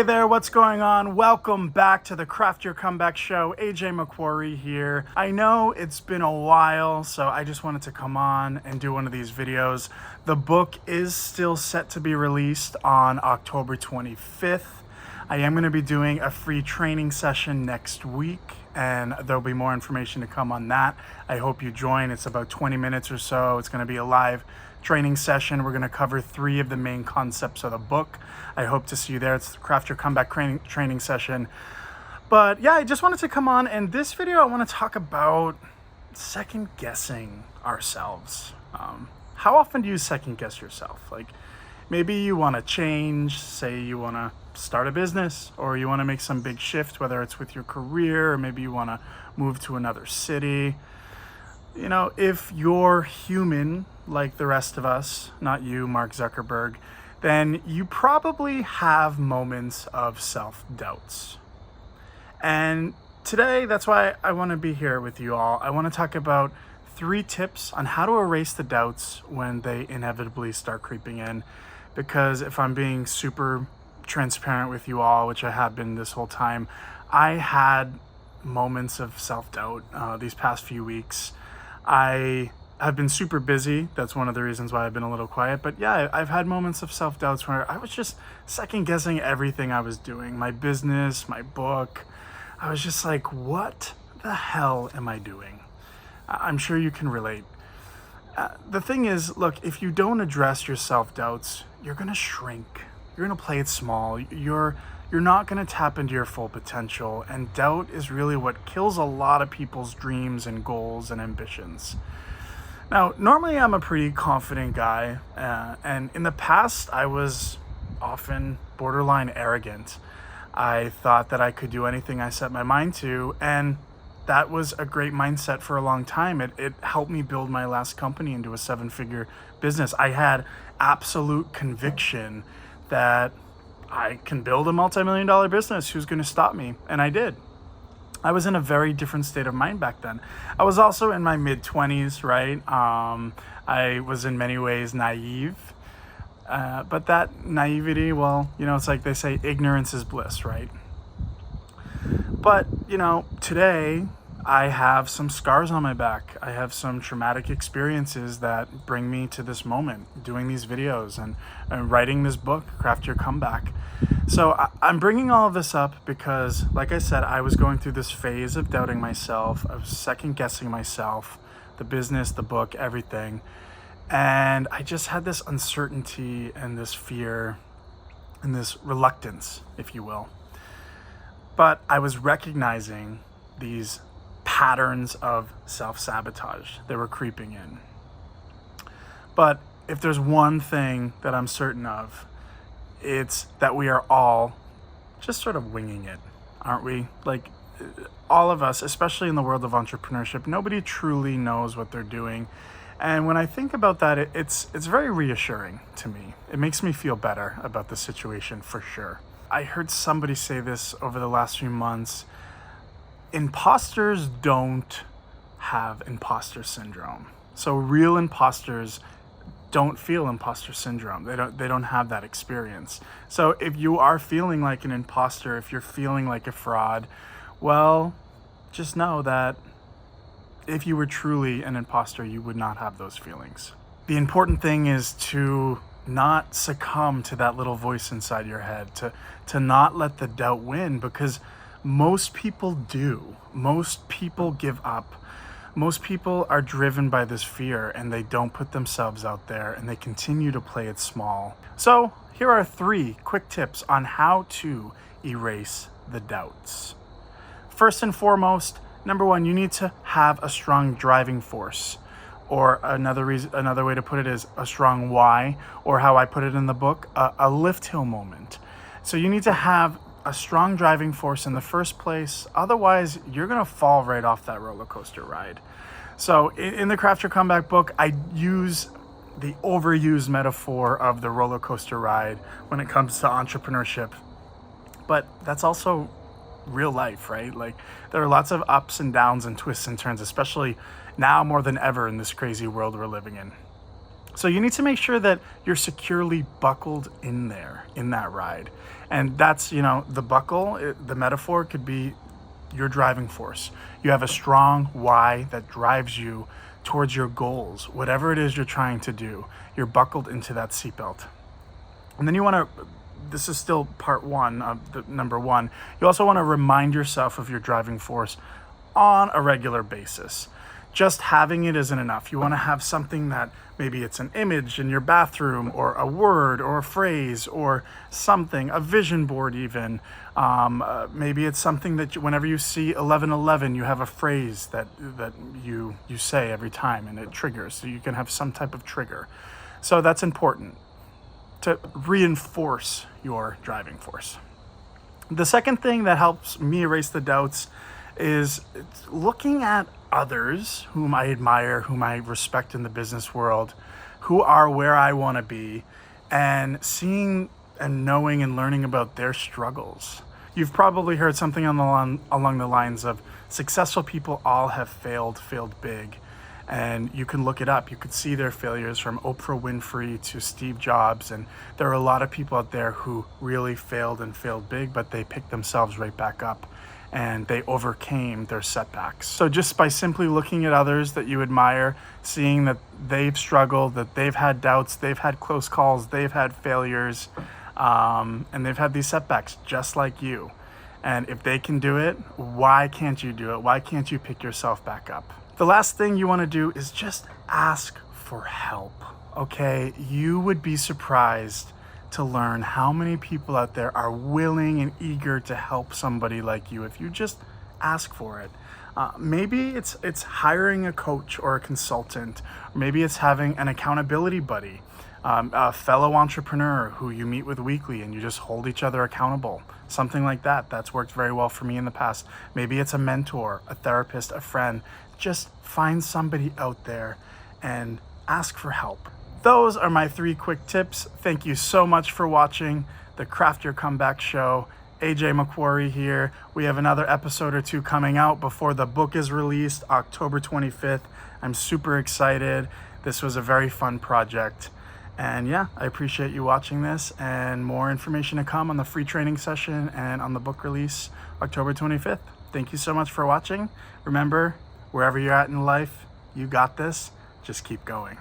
Hey there, what's going on? Welcome back to the Craft Your Comeback Show. AJ MacQuarrie here. I know it's been a while, so I just wanted to come on and do one of these videos. The book is still set to be released on October 25th. I am going to be doing a free training session next week, and there'll be more information to come on that. I hope you join. It's about 20 minutes or so. It's going to be a live training session. We're going to cover 3 of the main concepts of the book. I hope to see you there. It's the Craft Your Comeback training session. But yeah, I just wanted to come on, and this video I want to talk about second guessing ourselves. How often do you second guess yourself? Like, maybe you want to change, say you want to start a business, or you want to make some big shift, whether it's with your career, or maybe you want to move to another city. You know, if you're human like the rest of us, not you, Mark Zuckerberg, then you probably have moments of self-doubts. And today, that's why I want to be here with you all. I want to talk about 3 tips on how to erase the doubts when they inevitably start creeping in. Because if I'm being super transparent with you all, which I have been this whole time, I had moments of self-doubt these past few weeks. I have been super busy. That's one of the reasons why I've been a little quiet. But yeah, I've had moments of self-doubts where I was just second guessing everything I was doing. My business, my book. I was just like, what the hell am I doing? I'm sure you can relate. The thing is, look, if you don't address your self-doubts, you're going to shrink. You're going to play it small. You're not going to tap into your full potential. And doubt is really what kills a lot of people's dreams and goals and ambitions. Now, normally I'm a pretty confident guy, and in the past I was often borderline arrogant. I thought that I could do anything I set my mind to, and that was a great mindset for a long time. It helped me build my last company into a 7-figure business. I had absolute conviction that I can build a multi-million-dollar business. Who's going to stop me? And I did. I was in a very different state of mind back then. I was also in my mid-20s, right? I was in many ways naive. But that naivety, well, you know, it's like they say, ignorance is bliss, right? But, you know, today I have some scars on my back. I have some traumatic experiences that bring me to this moment, doing these videos and writing this book, Craft Your Comeback. So I'm bringing all of this up because, like I said, I was going through this phase of doubting myself, of second guessing myself, the business, the book, everything. And I just had this uncertainty and this fear and this reluctance, if you will. But I was recognizing these patterns of self-sabotage that were creeping in. But if there's one thing that I'm certain of, it's that we are all just sort of winging it, aren't we? Like, all of us, especially in the world of entrepreneurship, nobody truly knows what they're doing. And when I think about that, it's very reassuring to me. It makes me feel better about the situation for sure. I heard somebody say this over the last few months. Imposters don't have imposter syndrome. So real imposters don't feel imposter syndrome. They don't have that experience. So if you are feeling like an imposter, if you're feeling like a fraud, well, just know that if you were truly an imposter, you would not have those feelings. The important thing is to not succumb to that little voice inside your head, to not let the doubt win, because most people do. Most people give up. Most people are driven by this fear, and they don't put themselves out there, and they continue to play it small. So here are 3 quick tips on how to erase the doubts. First and foremost, number 1, you need to have a strong driving force. Or another way to put it is a strong why, or how I put it in the book, a lift hill moment. So you need to have a strong driving force in the first place. Otherwise, you're going to fall right off that roller coaster ride. So in the Craft Your Comeback book, I use the overused metaphor of the roller coaster ride when it comes to entrepreneurship. But that's also real life, right? Like, there are lots of ups and downs and twists and turns, especially now more than ever in this crazy world we're living in. So you need to make sure that you're securely buckled in there, in that ride. And that's, the buckle, the metaphor could be your driving force. You have a strong why that drives you towards your goals, whatever it is you're trying to do. You're buckled into that seatbelt. And then you want to, this is still part one of the number one, you also want to remind yourself of your driving force on a regular basis. Just having it isn't enough. You want to have something that maybe it's an image in your bathroom, or a word or a phrase or something, a vision board even. Maybe it's something that whenever you see 1111, you have a phrase that you say every time and it triggers. So you can have some type of trigger. So that's important to reinforce your driving force. The second thing that helps me erase the doubts is looking at others whom I admire, whom I respect in the business world, who are where I want to be, and seeing and knowing and learning about their struggles. You've probably heard something along the lines of successful people all have failed big. And you can look it up. You could see their failures from Oprah Winfrey to Steve Jobs. And there are a lot of people out there who really failed big, but they picked themselves right back up and they overcame their setbacks. So just by simply looking at others that you admire, seeing that they've struggled, that they've had doubts, they've had close calls, they've had failures, and they've had these setbacks just like you. And if they can do it, why can't you do it? Why can't you pick yourself back up? The last thing you want to do is just ask for help, okay? You would be surprised to learn how many people out there are willing and eager to help somebody like you if you just ask for it. Maybe it's hiring a coach or a consultant. Or maybe it's having an accountability buddy, a fellow entrepreneur who you meet with weekly and you just hold each other accountable. Something like that. That's worked very well for me in the past. Maybe it's a mentor, a therapist, a friend. Just find somebody out there and ask for help. Those are my 3 quick tips. Thank you so much for watching the Craft Your Comeback show. AJ MacQuarrie here. We have another episode or 2 coming out before the book is released, October 25th. I'm super excited. This was a very fun project. And yeah, I appreciate you watching this, and more information to come on the free training session and on the book release, October 25th. Thank you so much for watching. Remember, wherever you're at in life, you got this. Just keep going.